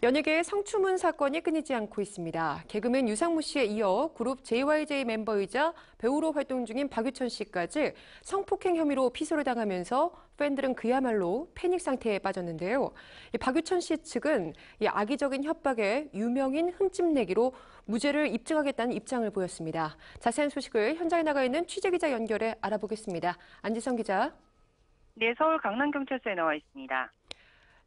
연예계의 성추문 사건이 끊이지 않고 있습니다. 개그맨 유상무 씨에 이어 그룹 JYJ 멤버이자 배우로 활동 중인 박유천 씨까지 성폭행 혐의로 피소를 당하면서 팬들은 그야말로 패닉 상태에 빠졌는데요. 박유천 씨 측은 악의적인 협박에 유명인 흠집내기로 무죄를 입증하겠다는 입장을 보였습니다. 자세한 소식을 현장에 나가 있는 취재기자 연결해 알아보겠습니다. 안지성 기자. 네, 서울 강남경찰서에 나와 있습니다.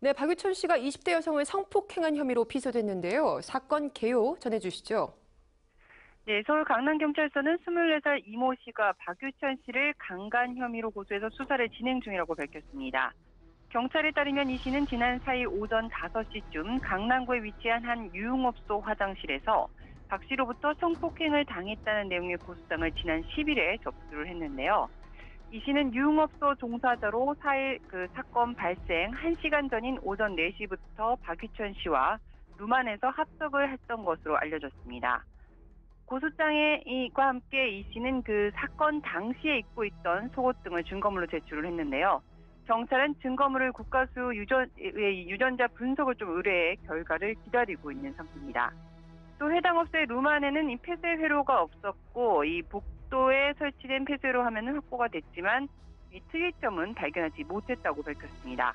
네, 박유천 씨가 20대 여성을 성폭행한 혐의로 피소됐는데요. 사건 개요 전해주시죠. 네, 서울 강남경찰서는 24살 이모 씨가 박유천 씨를 강간 혐의로 고소해서 수사를 진행 중이라고 밝혔습니다. 경찰에 따르면 이 씨는 지난 4일 오전 5시쯤 강남구에 위치한 한 유흥업소 화장실에서 박 씨로부터 성폭행을 당했다는 내용의 고소장을 지난 10일에 접수를 했는데요. 이 씨는 유흥업소 종사자로 4일 사건 발생 1시간 전인 오전 4시부터 박유천 씨와 루만에서 합석을 했던 것으로 알려졌습니다. 고소장과 함께 이 씨는 사건 당시에 입고 있던 속옷 등을 증거물로 제출을 했는데요. 경찰은 증거물을 국가수 유전자 분석을 좀 의뢰해 결과를 기다리고 있는 상태입니다. 또 해당 업소의 루만에는 이 폐쇄 회로가 없었고 이 복도에 설치된 폐쇄로 화면은 확보가 됐지만 이 특이점은 발견하지 못했다고 밝혔습니다.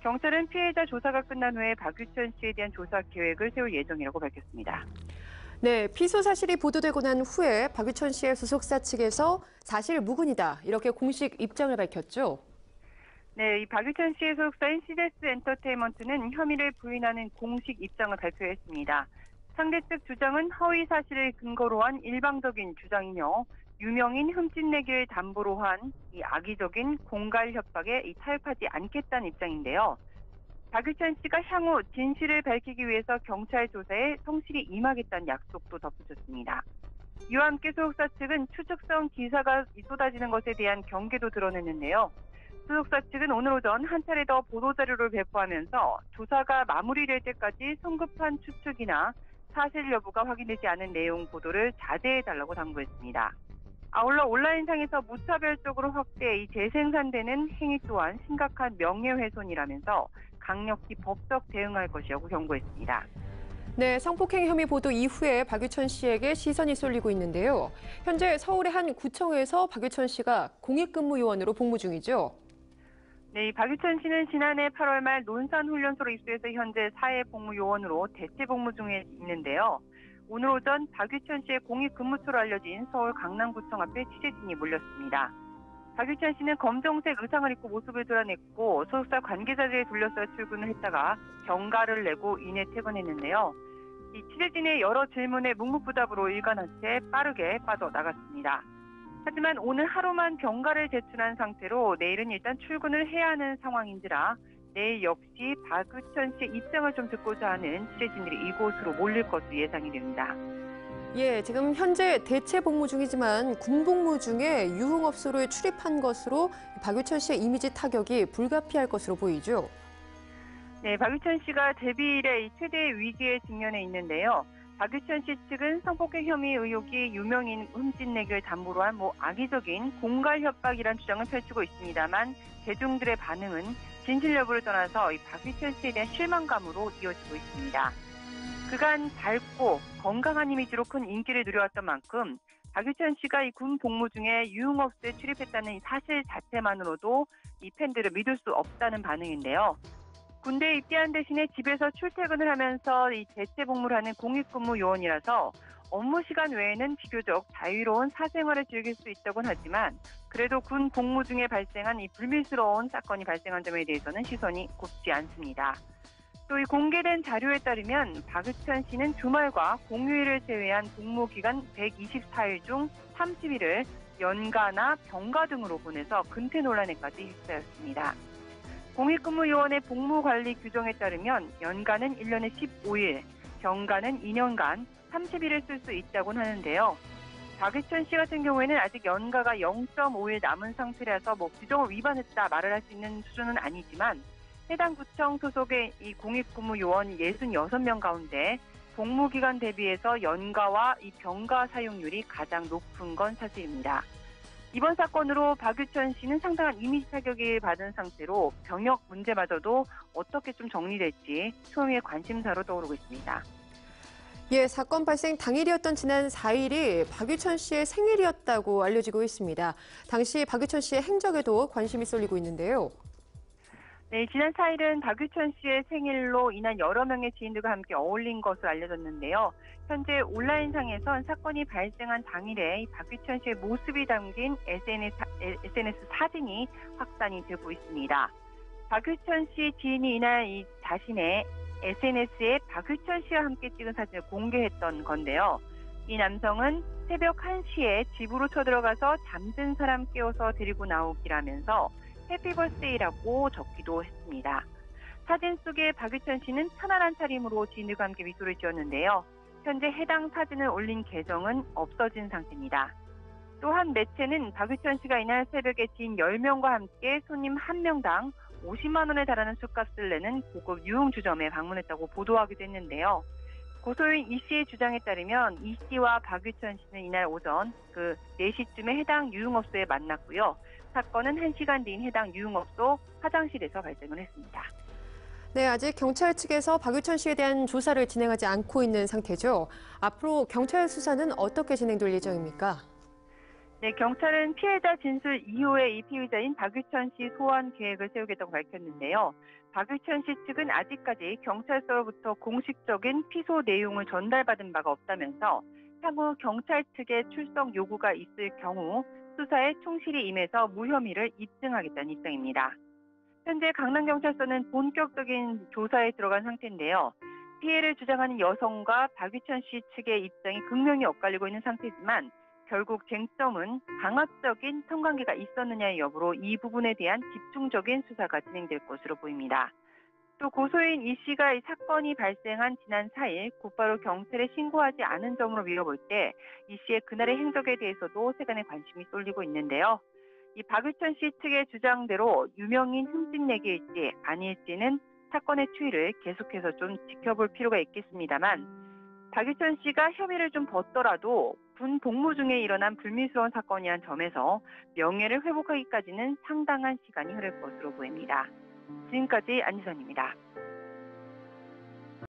경찰은 피해자 조사가 끝난 후에 박유천 씨에 대한 조사 계획을 세울 예정이라고 밝혔습니다. 네, 피소 사실이 보도되고 난 후에 박유천 씨의 소속사 측에서 사실 무근이다 이렇게 공식 입장을 밝혔죠. 네, 이 박유천 씨의 소속사인 시데스 엔터테인먼트는 혐의를 부인하는 공식 입장을 발표했습니다. 상대 측 주장은 허위 사실을 근거로 한 일방적인 주장이며 유명인 흠집내기를 담보로 한 이 악의적인 공갈 협박에 타협하지 않겠다는 입장인데요. 박유천 씨가 향후 진실을 밝히기 위해서 경찰 조사에 성실히 임하겠다는 약속도 덧붙였습니다. 이와 함께 소속사 측은 추측성 기사가 쏟아지는 것에 대한 경계도 드러냈는데요. 소속사 측은 오늘 오전 한 차례 더 보도자료를 배포하면서 조사가 마무리될 때까지 성급한 추측이나 사실 여부가 확인되지 않은 내용 보도를 자제해달라고 당부했습니다. 아울러 온라인상에서 무차별적으로 확대 재생산되는 행위 또한 심각한 명예훼손이라면서 강력히 법적 대응할 것이라고 경고했습니다. 네, 성폭행 혐의 보도 이후에 박유천 씨에게 시선이 쏠리고 있는데요. 현재 서울의 한 구청에서 박유천 씨가 공익근무요원으로 복무 중이죠. 네, 박유천 씨는 지난해 8월 말 논산훈련소로 입소해서 현재 사회복무요원으로 대체 복무 중에 있는데요. 오늘 오전 박유천 씨의 공익근무처로 알려진 서울 강남구청 앞에 취재진이 몰렸습니다. 박유천 씨는 검정색 의상을 입고 모습을 드러냈고 소속사 관계자들에 둘러싸여 출근을 했다가 병가를 내고 이내 퇴근했는데요. 이 취재진의 여러 질문에 묵묵부답으로 일관한 채 빠르게 빠져나갔습니다. 하지만 오늘 하루만 병가를 제출한 상태로 내일은 일단 출근을 해야 하는 상황인지라 내일 역시 박유천 씨의 입장을 좀 듣고자 하는 취재진들이 이곳으로 몰릴 것으로 예상이 됩니다. 예, 지금 현재 대체 복무 중이지만 군복무 중에 유흥업소로에 출입한 것으로 박유천 씨의 이미지 타격이 불가피할 것으로 보이죠. 네, 박유천 씨가 데뷔 이래 최대의 위기에 직면해 있는데요. 박유천 씨 측은 성폭행 혐의 의혹이 유명인 흠집내기를 담보로 한 악의적인 공갈 협박이란 주장을 펼치고 있습니다만 대중들의 반응은 진실 여부를 떠나서 이 박유천 씨에 대한 실망감으로 이어지고 있습니다. 그간 밝고 건강한 이미지로 큰 인기를 누려왔던 만큼 박유천 씨가 이 군 복무 중에 유흥업소에 출입했다는 이 사실 자체만으로도 이 팬들을 믿을 수 없다는 반응인데요. 군대에 입대한 대신에 집에서 출퇴근을 하면서 이 대체 복무를 하는 공익근무 요원이라서 업무 시간 외에는 비교적 자유로운 사생활을 즐길 수 있다곤 하지만 그래도 군 복무 중에 발생한 이 불미스러운 사건이 발생한 점에 대해서는 시선이 곱지 않습니다. 또 이 공개된 자료에 따르면 박유천 씨는 주말과 공휴일을 제외한 복무 기간 124일 중 30일을 연가나 병가 등으로 보내서 근태 논란에까지 휩싸였습니다. 공익근무요원의 복무관리 규정에 따르면 연가는 1년에 15일, 병가는 2년간 30일을 쓸 수 있다고 하는데요. 박유천 씨 같은 경우에는 아직 연가가 0.5일 남은 상태라서 규정을 위반했다 말을 할 수 있는 수준은 아니지만 해당 구청 소속의 이 공익근무요원 66명 가운데 복무기간 대비해서 연가와 이 병가 사용률이 가장 높은 건 사실입니다. 이번 사건으로 박유천 씨는 상당한 이미지 타격을 받은 상태로 병역 문제마저도 어떻게 좀 정리될지 소위의 관심사로 떠오르고 있습니다. 예, 사건 발생 당일이었던 지난 4일이 박유천 씨의 생일이었다고 알려지고 있습니다. 당시 박유천 씨의 행적에도 관심이 쏠리고 있는데요. 네, 지난 4일은 박유천 씨의 생일로 인한 여러 명의 지인들과 함께 어울린 것으로 알려졌는데요. 현재 온라인상에선 사건이 발생한 당일에 박유천 씨의 모습이 담긴 SNS 사진이 확산이 되고 있습니다. 박유천 씨 지인이 이날 자신의 SNS에 박유천 씨와 함께 찍은 사진을 공개했던 건데요. 이 남성은 새벽 1시에 집으로 쳐들어가서 잠든 사람 깨워서 데리고 나오기라면서 해피 버스데이라고 적기도 했습니다. 사진 속에 박유천 씨는 편안한 차림으로 지인들과 함께 미소를 지었는데요. 현재 해당 사진을 올린 계정은 없어진 상태입니다. 또한 매체는 박유천 씨가 이날 새벽에 지인 10명과 함께 손님 1명당 50만 원에 달하는 술값을 내는 고급 유흥주점에 방문했다고 보도하기도 했는데요. 고소인 이 씨의 주장에 따르면 이 씨와 박유천 씨는 이날 오전 4시쯤에 해당 유흥업소에 만났고요. 사건은 1시간 뒤인 해당 유흥업소 화장실에서 발생을 했습니다. 네, 아직 경찰 측에서 박유천 씨에 대한 조사를 진행하지 않고 있는 상태죠. 앞으로 경찰 수사는 어떻게 진행될 예정입니까? 네, 경찰은 피해자 진술 이후에 이 피의자인 박유천 씨 소환 계획을 세우겠다고 밝혔는데요. 박유천 씨 측은 아직까지 경찰서로부터 공식적인 피소 내용을 전달받은 바가 없다면서 향후 경찰 측의 출석 요구가 있을 경우 수사에 충실히 임해서 무혐의를 입증하겠다는 입장입니다. 현재 강남경찰서는 본격적인 조사에 들어간 상태인데요. 피해를 주장하는 여성과 박유천 씨 측의 입장이 극명히 엇갈리고 있는 상태지만 결국 쟁점은 강압적인 성관계가 있었느냐의 여부로 이 부분에 대한 집중적인 수사가 진행될 것으로 보입니다. 또 고소인 이 씨가 이 사건이 발생한 지난 4일 곧바로 경찰에 신고하지 않은 점으로 미뤄볼 때 이 씨의 그날의 행적에 대해서도 세간의 관심이 쏠리고 있는데요. 이 박유천 씨 측의 주장대로 유명인 흠집내기일지 아닐지는 사건의 추이를 계속해서 좀 지켜볼 필요가 있겠습니다만 박유천 씨가 혐의를 좀 벗더라도 군 복무 중에 일어난 불미스러운 사건이란 점에서 명예를 회복하기까지는 상당한 시간이 흐를 것으로 보입니다. 지금까지 안지선입니다.